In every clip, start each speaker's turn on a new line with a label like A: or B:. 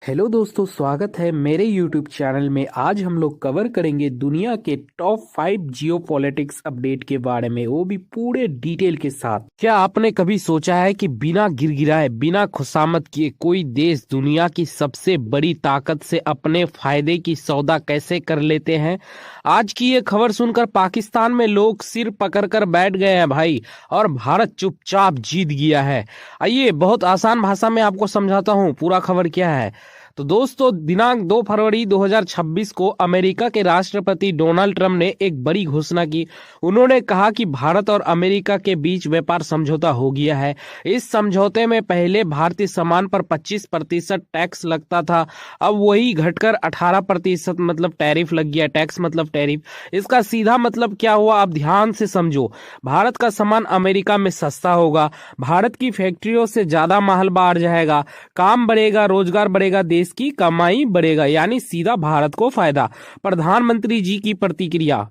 A: Hello दोस्तों, स्वागत है मेरे YouTube चैनल में। आज हम लोग कवर करेंगे दुनिया के टॉप 5 जियो पॉलिटिक्स अपडेट के बारे में, वो भी पूरे डिटेल के साथ। क्या आपने कभी सोचा है कि बिना गिड़गिड़ाए, बिना खुशामद किए कोई देश दुनिया की सबसे बड़ी ताकत से अपने फायदे की सौदा कैसे कर लेते हैं? आज की ये खबर सुनकर पाकिस्तान में लोग सिर पकड़कर बैठ गए हैं भाई, और भारत चुपचाप जीत गया है। आइए बहुत आसान भाषा में आपको समझाता हूँ पूरा खबर क्या है। तो दोस्तों, दिनांक 2 फरवरी 2026 को अमेरिका के राष्ट्रपति डोनाल्ड ट्रंप ने एक बड़ी घोषणा की। उन्होंने कहा कि भारत और अमेरिका के बीच व्यापार समझौता हो गया है। इस समझौते में पहले भारतीय सामान पर 25% टैक्स लगता था, अब वही घटकर 18% मतलब टैरिफ लग गया। टैक्स मतलब टैरिफ। इसका सीधा मतलब क्या हुआ, आप ध्यान से समझो। भारत का सामान अमेरिका में सस्ता होगा, भारत की फैक्ट्रियों से ज्यादा माल बाहर जाएगा, काम बढ़ेगा, रोजगार बढ़ेगा, देश की कमाई बढ़ेगा, यानी सीधा भारत को फायदा। प्रधानमंत्री जी की प्रतिक्रिया।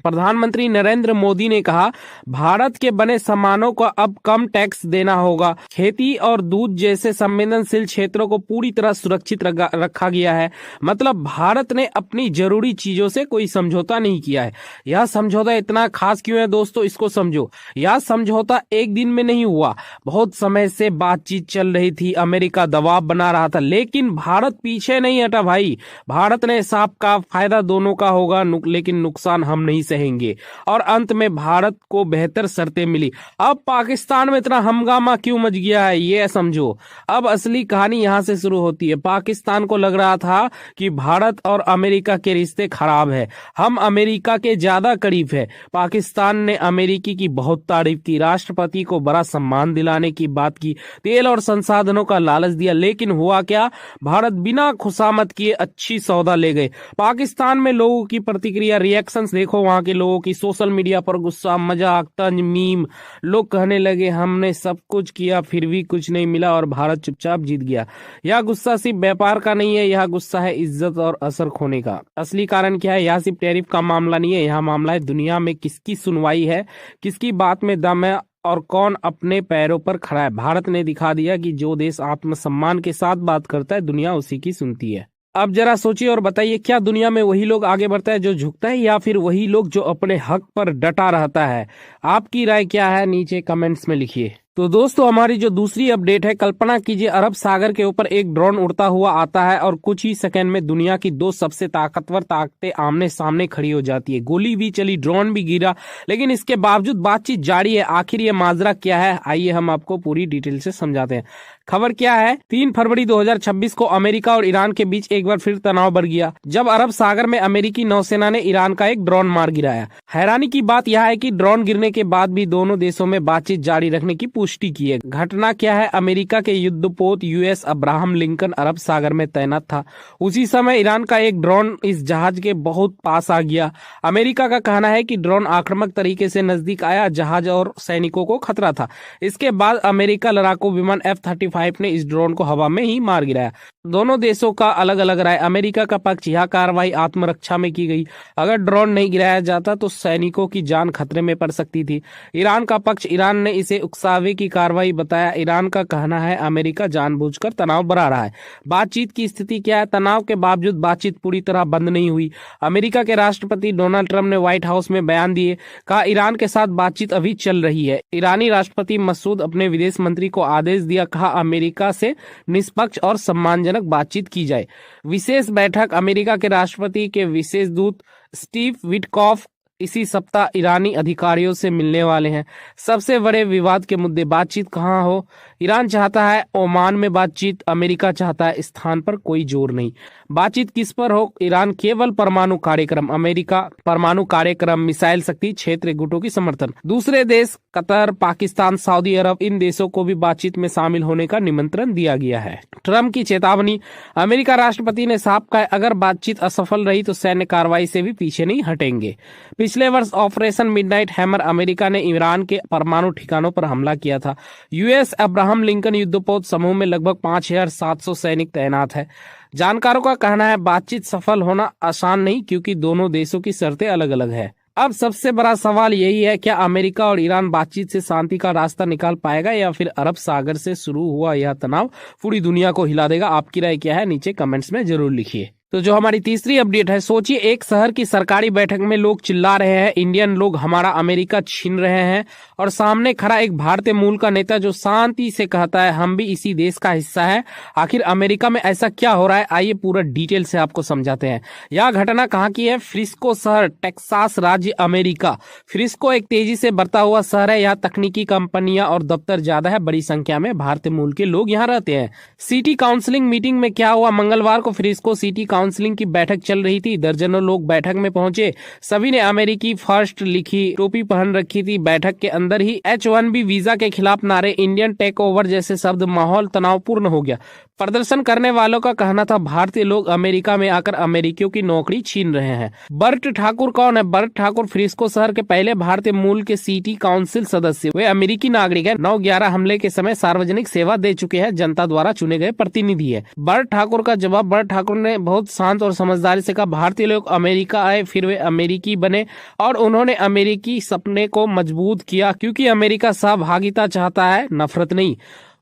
A: प्रधानमंत्री नरेंद्र मोदी ने कहा, भारत के बने सामानों को अब कम टैक्स देना होगा। खेती और दूध जैसे संवेदनशील क्षेत्रों को पूरी तरह सुरक्षित रखा गया है। मतलब भारत ने अपनी जरूरी चीजों से कोई समझौता नहीं किया है। यह समझौता इतना खास क्यों है दोस्तों, इसको समझो। यह समझौता एक दिन में नहीं हुआ, बहुत समय से बातचीत चल रही थी, अमेरिका दबाव बना रहा था, लेकिन भारत पीछे नहीं हटा भाई। भारत ने साफ का फायदा दोनों का होगा, लेकिन नुकसान हम नहीं सहेंगे। और अंत में भारत को बेहतर शर्तें मिली। अब पाकिस्तान में इतना हंगामा क्यों मच गया है, ये समझो। अब असली कहानी यहां से शुरू होती है। पाकिस्तान को लग रहा था कि भारत और अमेरिका के रिश्ते खराब है, हम अमेरिका के ज्यादा करीब है। पाकिस्तान ने अमेरिकी की बहुत तारीफ की, राष्ट्रपति को बड़ा सम्मान दिलाने की बात की, तेल और संसाधनों का लालच दिया, लेकिन हुआ क्या, भारत बिना खुशामद किए अच्छी सौदा ले गए। पाकिस्तान में लोगों की प्रतिक्रिया, रिएक्शंस देखो वहां के लोगों की। सोशल मीडिया पर गुस्सा, मजाक, तंज, मीम। लोग कहने लगे हमने सब कुछ किया फिर भी कुछ नहीं मिला और भारत चुपचाप जीत गया। यह गुस्सा सिर्फ व्यापार का नहीं है, यह गुस्सा है इज्जत और असर खोने का। असली कारण क्या है, यह सिर्फ टैरिफ का मामला नहीं है, यह मामला है दुनिया में किसकी सुनवाई है, किसकी बात में दम है और कौन अपने पैरों पर खड़ा है। भारत ने दिखा दिया कि जो देश आत्मसम्मान के साथ बात करता है, दुनिया उसी की सुनती है। अब जरा सोचिए और बताइए, क्या दुनिया में वही लोग आगे बढ़ता है जो झुकता है, या फिर वही लोग जो अपने हक पर डटा रहता है? आपकी राय क्या है, नीचे कमेंट्स में लिखिए। तो दोस्तों, हमारी जो दूसरी अपडेट है, कल्पना कीजिए अरब सागर के ऊपर एक ड्रोन उड़ता हुआ आता है और कुछ ही सेकंड में दुनिया की दो सबसे ताकतवर ताकतें आमने सामने खड़ी हो जाती है। गोली भी चली, ड्रोन भी गिरा, लेकिन इसके बावजूद बातचीत जारी है। आखिर ये माजरा क्या है, आइए हम आपको पूरी डिटेल से समझाते हैं। खबर क्या है, 3 फरवरी 2026 को अमेरिका और ईरान के बीच एक बार फिर तनाव बढ़ गया, जब अरब सागर में अमेरिकी नौसेना ने ईरान का एक ड्रोन मार गिराया। हैरानी की बात यह है कि ड्रोन गिरने के बाद भी दोनों देशों में बातचीत जारी रखने की पुष्टि की है। घटना क्या है, अमेरिका के युद्धपोत यूएस अब्राहम लिंकन अरब सागर में तैनात था। उसी समय ईरान का एक ड्रोन इस जहाज के बहुत पास आ गया। अमेरिका का कहना है कि ड्रोन आक्रामक तरीके से नजदीक आया, जहाज और सैनिकों को खतरा था। इसके बाद अमेरिका लड़ाकू विमान F-35 ने इस ड्रोन को हवा में ही मार गिराया। दोनों देशों का अलग अलग राय। अमेरिका का पक्ष, यह कार्रवाई आत्मरक्षा में की गई, अगर ड्रोन नहीं गिराया जाता तो सैनिकों की जान खतरे में पड़ सकती थी। ईरान का पक्ष, ईरान ने इसे उकसावे की कार्रवाई बताया। ईरान का कहना है अमेरिका जानबूझकर तनाव बढ़ा रहा है। बातचीत की स्थिति क्या है, तनाव के बावजूद बातचीत पूरी तरह बंद नहीं हुई। अमेरिका के राष्ट्रपति डोनाल्ड ट्रंप ने व्हाइट हाउस में बयान दिए, कहा ईरान के साथ बातचीत अभी चल रही है। ईरानी राष्ट्रपति मसूद अपने विदेश मंत्री को आदेश दिया, कहा अमेरिका से निष्पक्ष और सम्मानजनक बातचीत की जाए। विशेष बैठक, अमेरिका के राष्ट्रपति के विशेष दूत स्टीव विटकॉफ इसी सप्ताह ईरानी अधिकारियों से मिलने वाले हैं। सबसे बड़े विवाद के मुद्दे, बातचीत कहाँ हो। ईरान चाहता है ओमान में बातचीत, अमेरिका चाहता है स्थान पर कोई जोर नहीं। बातचीत किस पर हो, ईरान केवल परमाणु कार्यक्रम, अमेरिका परमाणु कार्यक्रम, मिसाइल शक्ति, क्षेत्रीय गुटों की समर्थन। दूसरे देश कतर, पाकिस्तान, सऊदी अरब, इन देशों को भी बातचीत में शामिल होने का निमंत्रण दिया गया है। ट्रंप की चेतावनी, अमेरिका राष्ट्रपति ने साफ कहा अगर बातचीत असफल रही तो सैन्य कार्रवाई से भी पीछे नहीं हटेंगे। पिछले वर्ष ऑपरेशन मिडनाइट हैमर, अमेरिका ने ईरान के परमाणु ठिकानों पर हमला किया था। यूएस अब्राहम लिंकन युद्धपोत समूह में लगभग 5700 सैनिक तैनात है। जानकारों का कहना है बातचीत सफल होना आसान नहीं, क्योंकि दोनों देशों की शर्तें अलग अलग है। अब सबसे बड़ा सवाल यही है, क्या अमेरिका और ईरान बातचीत से शांति का रास्ता निकाल पाएगा या फिर अरब सागर से शुरू हुआ यह तनाव पूरी दुनिया को हिला देगा? आपकी राय क्या है नीचे कमेंट्स में जरूर लिखिए। तो जो हमारी तीसरी अपडेट है, सोचिए एक शहर की सरकारी बैठक में लोग चिल्ला रहे हैं इंडियन लोग हमारा अमेरिका छीन रहे हैं, और सामने खड़ा एक भारतीय मूल का नेता जो शांति से कहता है हम भी इसी देश का हिस्सा है। आखिर अमेरिका में ऐसा क्या हो रहा है, आइए पूरा डिटेल से आपको समझाते हैं। यह घटना कहाँ की है? फ्रिस्को शहर, टेक्सास राज्य, अमेरिका। फ्रिस्को एक तेजी से बढ़ता हुआ शहर है। यहाँ तकनीकी कंपनियां और दफ्तर ज्यादा है, बड़ी संख्या में भारतीय मूल के लोग यहाँ रहते हैं। सिटी काउंसिलिंग मीटिंग में क्या हुआ? मंगलवार को फ्रिस्को सिटी काउंसिलिंग की बैठक चल रही थी। दर्जनों लोग बैठक में पहुंचे। सभी ने अमेरिकी फर्स्ट लिखी टोपी पहन रखी थी। बैठक के अंदर ही H1B वीजा के खिलाफ नारे, इंडियन टेक ओवर जैसे शब्द, माहौल तनावपूर्ण हो गया। प्रदर्शन करने वालों का कहना था भारतीय लोग अमेरिका में आकर अमेरिकियों की नौकरी छीन रहे हैं। बर्ट ठाकुर कौन है? बर्ट ठाकुर फ्रिस्को शहर के पहले भारतीय मूल के सिटी काउंसिल सदस्य। वे अमेरिकी नागरिक है। 9/11 हमले के समय सार्वजनिक सेवा दे चुके हैं, जनता द्वारा चुने गए प्रतिनिधि है। बर्ट ठाकुर का जवाब, बर्ट ठाकुर ने बहुत शांत और समझदारी से कहा भारतीय लोग अमेरिका आए, फिर वे अमेरिकी बने और उन्होंने अमेरिकी सपने को मजबूत किया, क्योंकि अमेरिका सहभागिता चाहता है, नफरत नहीं।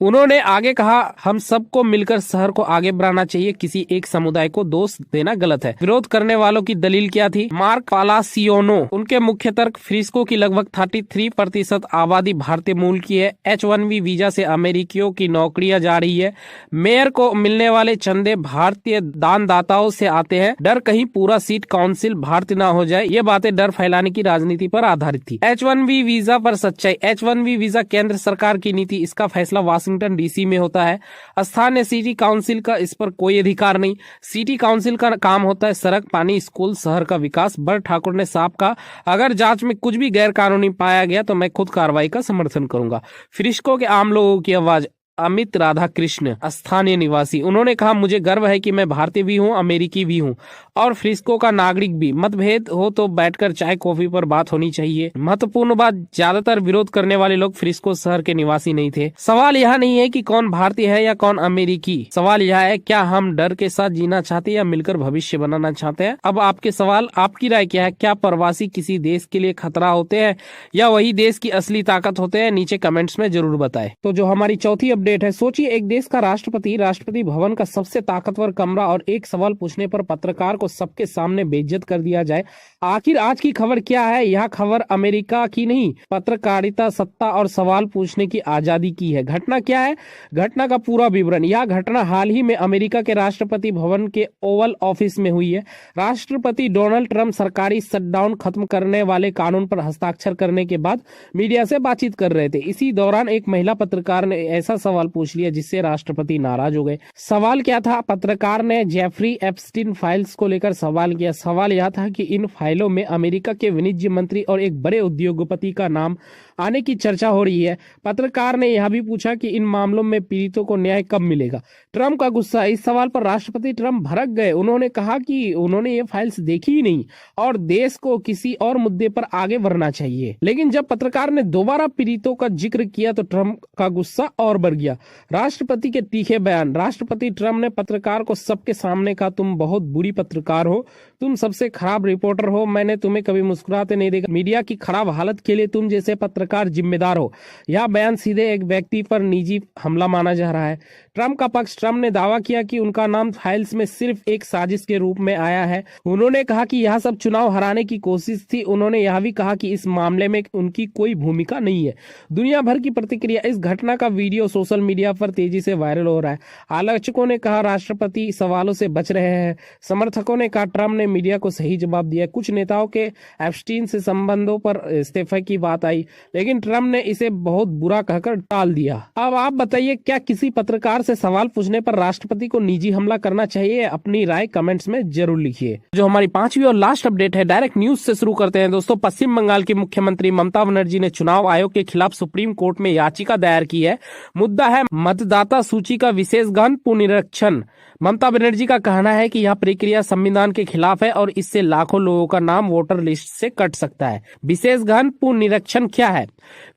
A: उन्होंने आगे कहा हम सबको मिलकर शहर को आगे बढ़ाना चाहिए, किसी एक समुदाय को दोष देना गलत है। विरोध करने वालों की दलील क्या थी? मार्क पालासियोनो, उनके मुख्य तर्क, फ्रिस्को की लगभग 33% आबादी भारतीय मूल की है। H1B वीजा से अमेरिकियों की नौकरियां जा रही है। मेयर को मिलने वाले चंदे भारतीय दानदाताओं से आते हैं। डर कहीं पूरा सीट काउंसिल भारतीय न हो जाए, ये बातें डर फैलाने की राजनीति पर आधारित थी। H1B वीजा पर सच्चाई। H1B वीजा केंद्र सरकार की नीति, इसका फैसला वाशिंगटन DC में होता है। स्थानीय सिटी काउंसिल का इस पर कोई अधिकार नहीं। सिटी काउंसिल का काम होता है सड़क, पानी, स्कूल, शहर का विकास। बर्ट ठाकुर ने साफ कहा अगर जांच में कुछ भी गैर कानूनी पाया गया तो मैं खुद कार्रवाई का समर्थन करूंगा। फ्रिस्को के आम लोगों की आवाज, अमित राधाकृष्ण, स्थानीय निवासी, उन्होंने कहा मुझे गर्व है कि मैं भारतीय भी हूं, अमेरिकी भी हूं और फ्रिस्को का नागरिक भी। मतभेद हो तो बैठकर चाय कॉफी पर बात होनी चाहिए। महत्वपूर्ण बात, ज्यादातर विरोध करने वाले लोग फ्रिस्को शहर के निवासी नहीं थे। सवाल यह नहीं है कि कौन भारतीय है या कौन अमेरिकी, सवाल यह है क्या हम डर के साथ जीना चाहते हैं या मिलकर भविष्य बनाना चाहते हैं। अब आपके सवाल, आपकी राय क्या है? क्या प्रवासी किसी देश के लिए खतरा होते हैं या वही देश की असली ताकत होते हैं? नीचे कमेंट्स में जरूर बताएं। तो जो हमारी चौथी अपडेट है, सोचिए एक देश का राष्ट्रपति भवन का सबसे ताकतवर कमरा और एक सवाल पूछने पर पत्रकार को सबके सामने बेइज्जत कर दिया जाए। आखिर आज की खबर क्या है? यह खबर अमेरिका की नहीं, पत्रकारिता, सत्ता और सवाल पूछने की आजादी की है। घटना क्या है? घटना का पूरा विवरण। यह घटना हाल ही में अमेरिका के राष्ट्रपति भवन के ओवल ऑफिस में हुई है। राष्ट्रपति डोनाल्ड ट्रंप सरकारी शटडाउन खत्म करने वाले कानून पर हस्ताक्षर करने के बाद मीडिया से बातचीत कर रहे थे। इसी दौरान एक महिला पत्रकार ने ऐसा सवाल पूछ लिया जिससे राष्ट्रपति नाराज हो गए। सवाल क्या था? पत्रकार ने जेफरी एप्स्टीन फाइल्स को लेकर सवाल किया। सवाल यह था कि इन फाइलों में अमेरिका के वाणिज्य मंत्री और एक बड़े उद्योगपति का नाम आने की चर्चा हो रही है। पत्रकार ने यह भी पूछा कि इन मामलों में पीड़ितों को न्याय कब मिलेगा। ट्रंप का गुस्सा। इस सवाल पर राष्ट्रपति ट्रंप भड़क गए। उन्होंने कहा कि उन्होंने ये फाइल्स देखी ही नहीं और देश को किसी और मुद्दे पर आगे बढ़ना चाहिए। लेकिन जब पत्रकार ने दोबारा पीड़ितों का जिक्र किया तो ट्रंप का गुस्सा और बढ़ गया। राष्ट्रपति के तीखे बयान। राष्ट्रपति ट्रंप ने पत्रकार को सबके सामने कहा तुम बहुत बुरी पत्रकार हो, तुम सबसे खराब रिपोर्टर हो, मैंने तुम्हें कभी मुस्कुराते नहीं देखा। मीडिया की खराब हालत के लिए तुम जैसे पत्रकार जिम्मेदार हो। यह बयान सीधे एक व्यक्ति पर निजी हमला माना जा रहा है। ट्रंप का पक्ष। ट्रंप ने दावा किया कि उनका नाम फाइल्स में सिर्फ एक साजिश के रूप में आया है। उन्होंने कहा कि यह सब चुनाव हराने की कोशिश थी। उन्होंने यह भी कहा कि इस मामले में उनकी कोई भूमिका नहीं है। दुनिया भर की प्रतिक्रिया। इस घटना का वीडियो सोशल मीडिया पर तेजी से वायरल हो रहा है। आलोचकों ने कहा राष्ट्रपति सवालों से बच रहे हैं। समर्थकों ने कहा ट्रंप ने मीडिया को सही जवाब दिया। कुछ नेताओं के एप्स्टीन से संबंधों पर इस्तीफे की बात आई, लेकिन ट्रंप ने इसे बहुत बुरा कहकर टाल दिया। अब आप बताइए, क्या किसी पत्रकार से सवाल पूछने पर राष्ट्रपति को निजी हमला करना चाहिए? अपनी राय कमेंट्स में जरूर लिखिए। जो हमारी पांचवी और लास्ट अपडेट है, डायरेक्ट न्यूज से शुरू करते हैं दोस्तों। पश्चिम बंगाल की मुख्यमंत्री ममता बनर्जी ने चुनाव आयोग के खिलाफ सुप्रीम कोर्ट में याचिका दायर की है। मुद्दा है मतदाता सूची का विशेष गहन पुनरीक्षण। ममता बनर्जी का कहना है कि यह प्रक्रिया संविधान के खिलाफ है और इससे लाखों लोगों का नाम वोटर लिस्ट से कट सकता है। विशेष गहन पुनरीक्षण क्या है?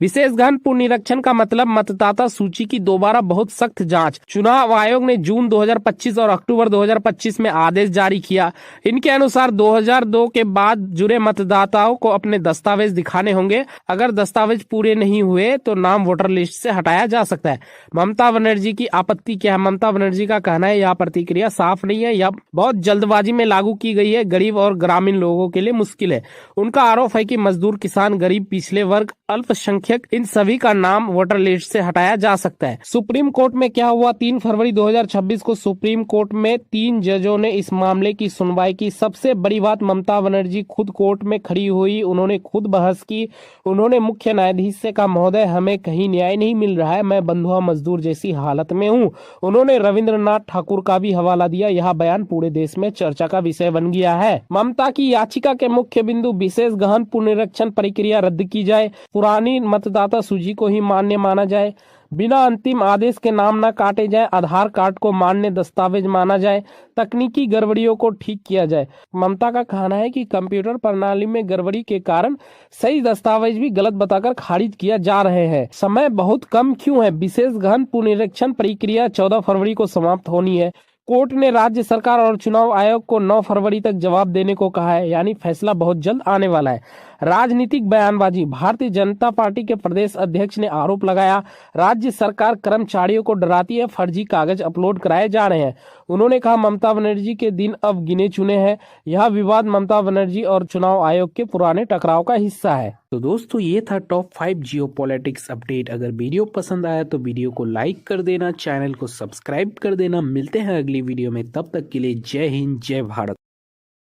A: विशेष गहन पुनरीक्षण का मतलब मतदाता सूची की दोबारा बहुत सख्त जांच, जांच। चुनाव आयोग ने जून 2025 और अक्टूबर 2025 में आदेश जारी किया। इनके अनुसार 2002 के बाद जुड़े मतदाताओं को अपने दस्तावेज दिखाने होंगे। अगर दस्तावेज पूरे नहीं हुए तो नाम वोटर लिस्ट से हटाया जा सकता है। ममता बनर्जी की आपत्ति क्या है? ममता बनर्जी का कहना है यह प्रतिक्रिया साफ नहीं है, यह बहुत जल्दबाजी में लागू की गई है, गरीब और ग्रामीण लोगों के लिए मुश्किल है। उनका आरोप है कि मजदूर, किसान, गरीब, पिछले वर्ग, अल्पसंख्यक, इन सभी का नाम वोटर लिस्ट से हटाया जा सकता है। सुप्रीम कोर्ट में क्या हुआ? 3 फरवरी 2026 को सुप्रीम कोर्ट में 3 जजों ने इस मामले की सुनवाई की। सबसे बड़ी बात, ममता बनर्जी खुद कोर्ट में खड़ी हुई, उन्होंने खुद बहस की। उन्होंने मुख्य न्यायाधीश से कहा, महोदय हमें कहीं न्याय नहीं मिल रहा है, मैं बंधुआ मजदूर जैसी हालत में हूँ। उन्होंने रविंद्रनाथ ठाकुर का भी हवाला दिया। यह बयान पूरे देश में चर्चा का विषय बन गया है। ममता की याचिका के मुख्य बिंदु, विशेष गहन पुनरीक्षण प्रक्रिया रद्द की जाए, पुरानी मतदाता सूची को ही मान्य माना जाए, बिना अंतिम आदेश के नाम न काटे जाए, आधार कार्ड को मान्य दस्तावेज माना जाए, तकनीकी गड़बड़ियों को ठीक किया जाए। ममता का कहना है कि कंप्यूटर प्रणाली में गड़बड़ी के कारण सही दस्तावेज भी गलत बताकर खारिज किया जा रहे हैं। समय बहुत कम क्यों है? विशेष गहन पुनरीक्षण प्रक्रिया 14 फरवरी को समाप्त होनी है। कोर्ट ने राज्य सरकार और चुनाव आयोग को 9 फरवरी तक जवाब देने को कहा है, यानी फैसला बहुत जल्द आने वाला है। राजनीतिक बयानबाजी, भारतीय जनता पार्टी के प्रदेश अध्यक्ष ने आरोप लगाया, राज्य सरकार कर्मचारियों को डराती है, फर्जी कागज अपलोड कराए जा रहे हैं। उन्होंने कहा, ममता बनर्जी के दिन अब गिने चुने हैं। यह विवाद ममता बनर्जी और चुनाव आयोग के पुराने टकराव का हिस्सा है। तो दोस्तों, ये था टॉप 5 जियोपॉलिटिक्स अपडेट। अगर वीडियो पसंद आया तो वीडियो को लाइक कर देना, चैनल को सब्सक्राइब कर देना। मिलते हैं अगली वीडियो में, तब तक के लिए जय हिंद, जय भारत।